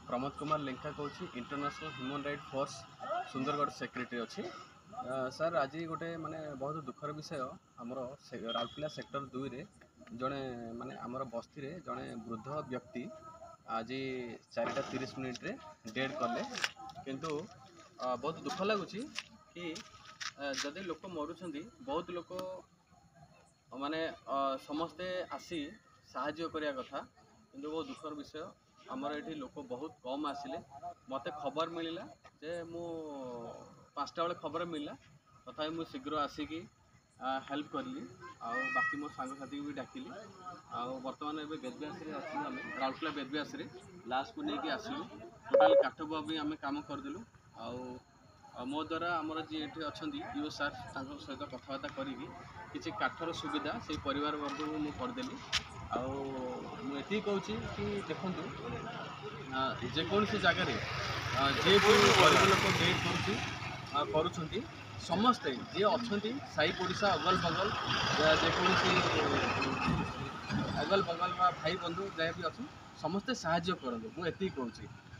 प्रमोद कुमार लेंका कहूँ international human right force Sundargarh secretary अच्छी sir आज गोटे माने बहुत दुखर विषय आमर राउरकेला सेक्टर 2 रे जड़े माने आमर बस्ती रे जड़े वृद्ध व्यक्ति आज 4:30 रे डेड कले किंतु बहुत दुख लगुच कि जदि लोक मरुंच बहुत लोक माने समस्ते आसी साहाय्य करिया कथा किंतु बहुत दुखर विषय आमर ये लोक बहुत कम आसिले मते खबर मिलला जे मु 5टा बेले खबर मिलला तथा मुझे शीघ्र आसिकी हेल्प करली बाकी मो सांग साथी भी डाकिली बर्तमान एबे बेदब्यास रे आछी आमे राउरकेला बेदब्यास रे लास्ट को लेके आसिलु टोटल काठबुआ भी आमे काम करदेलु मो द्वारा आमर जी ये अच्छा ईओ सार सहित कथबार्ता करी किसी काठर सुविधा से परिवार वर्ग को मुझे करदेली मुझे कहूँ कि देखूँ जेकोसी जगार जे गरीब लोक डेट करुँच समस्ते जी अच्छा साई पड़िशा अगल बगल जेकोसी अगल बगल भाई बंधु जहाँ भी अच्छे समस्ते साहाय्य करूँ मुझे कहूँ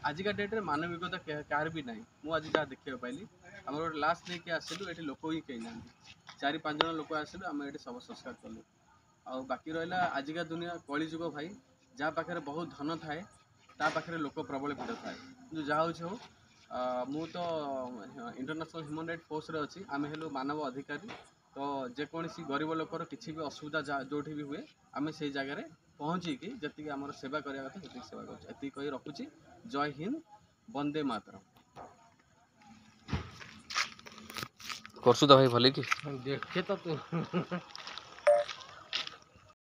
आजिका डेट्रे मानविकता कहार भी ना मुझे आज जहाँ देखा पाइली आम गोटे लास्ट लेके आसलु ये लोक ही कहीं ना 4-5 जन लोक आसलु आम ये सब संस्कार कलु आ बाकी रहा आजिका दुनिया कलिजुग भाई जहाँ पाखे बहुत धन थाए ता पाखे लोक प्रबल भिड़ थाए कि जहाँ हो मु तो इंटरनेशनल ह्यूमन राइट फोर्स रे अच्छी आम हेलु मानव अधिकारी तो जेकोसी गरीब लोकर किसी भी असुविधा जो भी हुए आम से जगह पहुँचिकी जी आम सेवा करवा कथा जी सेवा कर कही रखुची। जय हिंद वंदे मातरम। करसु तो भाई भले कि देखे तो तू